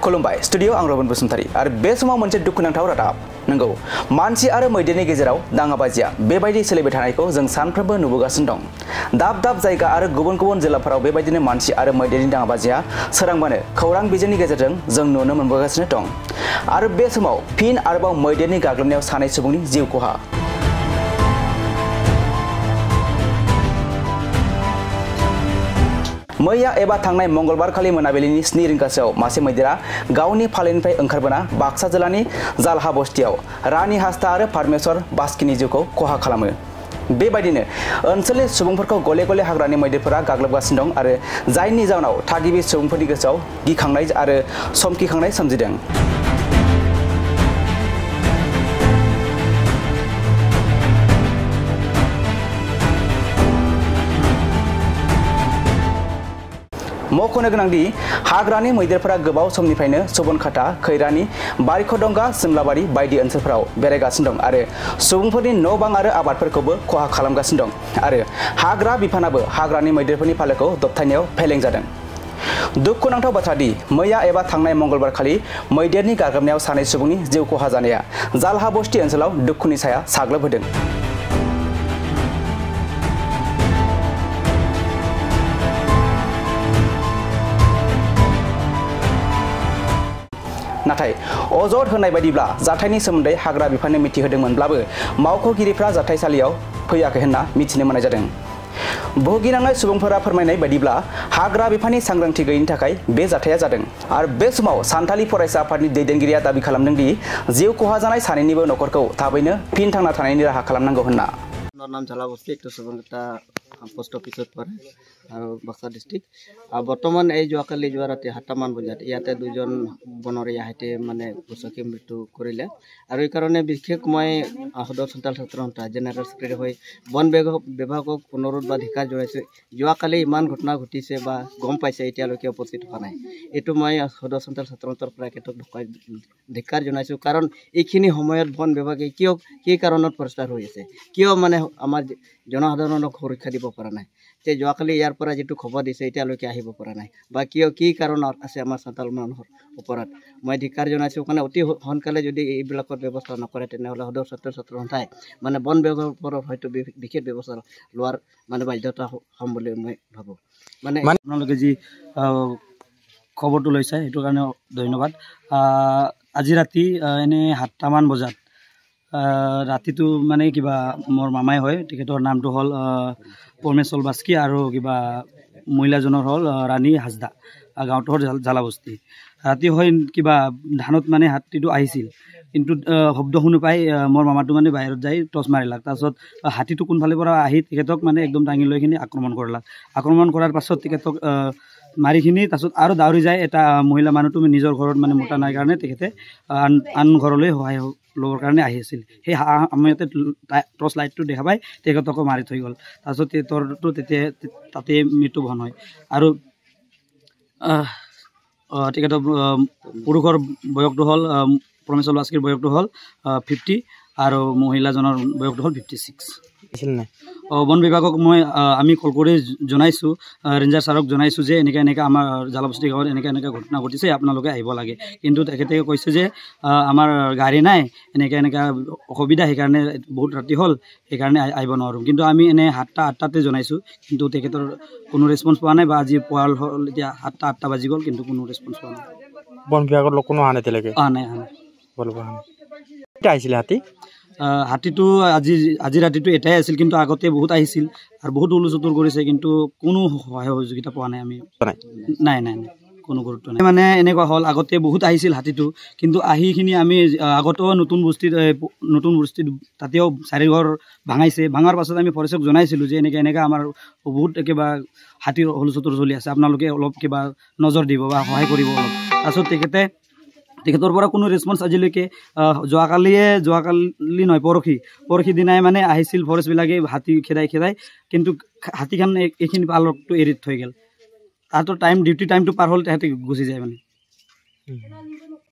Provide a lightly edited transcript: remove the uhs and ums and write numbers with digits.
खुलुमबाय स्टुडियो आं रबन बसुमतारी आरो बे समाव मोनसे दुखुनांथाव रादाब नंगौ मानसि आरो मैदेरनि गेजेराव दाङाबाजिया बेबायदि सोलिबाय थानायखौ जों सानफ्रोमबो नुबोगासिनो दं दाब दाब जायगा आरो गुबुन गुबुन जिल्लाफोराव बेबायदिनो मानसि आरो मैदेरनि दाङाबाजिया सोरांबानो खौरां बिजोंनि गेजेरजों जों नुनो मोनबोगासिनो दं आरो बे समाव फिन आरोबाव मैदेरनि गाग्लोबनायाव सानै सुबुंनि जिउ खहा मैया एबा थांनाय मंगलबार खालि मोनाबिलिनि 7 रिंगासोआव मासे मैदेरा गावनि फालेनिफ्राय ओंखारबोना बाक्सा जिल्लानि जालहा बस्तियाव रानी हास्ता आरो पारमेश्वर बास्किनि जिउखौ खहा खालामो बेबायदिनो ओनसोलनि सुबुंफोरखौ गले गले हाग्रानि मैदेरफोरा गाग्लोबगासिनो दं आरो जायनि जाउनाव थागिबि सुबुंफोरनि गोसोआव गिखांनाय आरो समखिखांनाय सोमजिदों मख'नो गोनांदि हाग्रानि मैदेरफोरा गोबाव समनिफ्रायनो सुबनखाता खैरानि बारिख'दंगा सिमलाबारि बायदि ओनसोलफोराव बेरायगासिनो दं आरो सुबुंफोरनि न' बां आरो आबादफोरखौबो खहा खालामगासिनो दं आरो हाग्रा बिफानाबो हाग्रानि मैदेरफोरनि फालोखौ दबथायनायाव फेलें जादों दुखुनांथाव बाथ्रा दि मैया एबा थांनाय मंगलबार खालि मैदेरनि गाग्लोबनायाव सानै सुबुंनि जिउ खहा जानाया जालहा बस्ति ओनसोलाव दुखुनि साया साग्लोबहोदों नाथाय अजद होनाय बायदिब्ला जाथायनि सोमोन्दै हाग्रा बिफाननो मिथिहोदोंमोनब्लाबो मावख'गिरिफ्रा जाथायसालियाव फैयाखै होनना मिथिनो मोननाय जादों भुगिनांनाय सुबुंफोरा फोरमायनाय बायदिब्ला हाग्रा बिफाननि सांग्रांथि गैयिनि थाखाय बे जाथाया जादों आरो बे समाव सानथालि फरायसा आफादनि दैदेनगिरिया दाबि खालामदों दि जिउ खहा जानाय सानैनिबो नखरखौ थाबैनो फिन थांना थानायनि राहा खालामनांगौ होनना नाम झाला बस्ती एक सुबंगता पोस्ट ऑफिस पर बक्सा डिस्ट्रिक्ट बर्तमान এই যোৱাকালি যোৱা ৰাতি 7টামান বজাত ইয়াতে দুজন বনৰীয়া হাতীয়ে মানে পচকি মৃত্যু কৰিলে আৰু এই কাৰণে বিশেষ মই সদৰ সঞ্চালক ছাত্ৰসন্থা জেনেৰেল সেক্ৰেটাৰী হৈ বন বিভাগক অনুৰোধ বা ধিকাৰ জনাইছো যোৱাকালি ইমান ঘটনা ঘটিছে বা গম পাইছে এতিয়ালৈকে উপস্থিত হোৱা নাই এটো মই সদৰ সঞ্চালক ছাত্ৰসন্থাৰ পৰা কেতক ধিকাৰ জনাইছো কাৰণ এইখিনি সময়ত বন বিভাগে কি কাৰণত প্ৰস্তাৱ হৈ আছে কিয় মানে আমাৰ জনসাধাৰণক সুৰক্ষা দিব পৰা নাই যে যোৱাকালি ইয়াৰ পৰা যেটো খবৰ দিছে এতিয়ালৈকে আহিব পৰা নাই বা কি কাৰণ আছে আমাৰ সাঁতাল মানুহৰ ওপৰত মই ধিকাৰ জনাইছো কাৰণে অতি সোনকালে যদি এইবিলাকৰ ব্যৱস্থা নকৰে তেনেহলে সদৰ ছাত্ৰসন্থাই মানে বন বিভাগৰ ওপৰত হয়তো বিশেষ ব্যৱস্থা লোৱাৰ মানে বাধ্যতা হম বুলি মই ভাবো মানে আপোনালোকে যি খবৰটো লৈছে এটো কাৰণে ধন্যবাদ আজি ৰাতি এনে 7টামান বজাত ৰাতিটো মানে কিবা মোৰ মামাই হয় তেখেতৰ নামটো হল পৰমেশ্বৰ বাস্কি আৰু কিবা মহিলাজনৰ হল ৰানী হাজদা গাঁৱৰ জালা বস্তি ৰাতি হয় কিবা ধানত মানে হাতীটো আহিছিল কিন্তু শব্দ শুনি পাই মোৰ মামাটো মানে বাহিৰত যাই টচ মাৰিলাক তাৰছত হাতীটো কোনফালে পৰা আহি তেখেতক মানে একদম দাঙি লৈ কিনি আক্ৰমণ কৰাৰ পাছত তেখেতক মাৰিখিনি তাৰছত আৰু দাউৰি যায় এটা মহিলা মানুহটো নিজৰ ঘৰত মানে মোটা নাই কাৰণে তেখেতে আন ঘৰলৈ সহায় লোৱাৰ কাৰণে আহি আছিল সেই আমি ইয়াতে টৰ্চ লাইটটো দেখা পাই তেখেতকো মাৰি থৈ গ'ল তাৰছত তেখেতৰটো তাতে মৃত্যুবৰণ হয় আৰু তেখেতৰ পুৰুষৰ বয়সটো হল পৰমেশ্বৰ বাস্কিৰ বয়সটো হল 50 আৰু মহিলাজনৰ বয়সটো হল 56 আছিল নাই বন বিভাগক মই আমি কল কৰি জনাইছো ৰেঞ্জাৰ ছাৰক জনাইছো যে এনেকা আমাৰ জালাবস্তি গাঁৱত এনেকা ঘটনা ঘটিছে আপোনালোকে আহিব লাগে কিন্তু তেখেতে কৈছে যে আমাৰ গাড়ী নাই এনেকা অসুবিধা সেই কাৰণে বহুত ৰাতি হল সেই কাৰণে আহিব নোৱাৰো কিন্তু আমি এনে 7টা জনাইছো কিন্তু তেখেতৰ কোনো ৰেসপন্স পোৱা নাই বা আজি পোৱাল হল এতিয়া 7টা বাজি গল কিন্তু কোনো ৰেসপন্স পোৱা নাই বন বিভাগৰ লোক কোনো আনে তেলেকে নাই বলবা এটা আহিছিল হাতীটো আজি ৰাতিটো এটাই আছিল কিন্তু আগতে বহুত আহিছিল আৰু বহুত উলুচুতুৰ কৰিছে কিন্তু কোনো সহযোগিতা পোৱা নাই আমি নাই কোনো গুৰুত্ব নাই মানে এনেকুৱা হল আগতে বহুত আহিছিল হাতীটো কিন্তু আহিখিনি আমি আগতেও নতুন বস্তিত তাতেও 4 ঘৰ ভাঙাৰ পাছত আমি ফৰেষ্টক জনাইছিলো যে এনেকা আমাৰ বহুত কিবা হাতীৰ উলুচুতুৰ চলি আছে আপোনালোকে অলপ কিবা নজৰ দিব বা সহায় কৰিব অলপ তাৰছত তেখেতৰ পৰা কোনো ৰেসপন্স আজিলৈকে যোৱাকালি নহয় পৰখি দিনাই মানে আহিছিল ফৰেষ্ট বিলাকে হাতী খেদাই কিন্তু হাতীখান এইখিনি পালকটো এৰি থৈ গেল তাতো ডিউটি টাইমটো পাৰ হল তেহেতে গুচি যায় মানে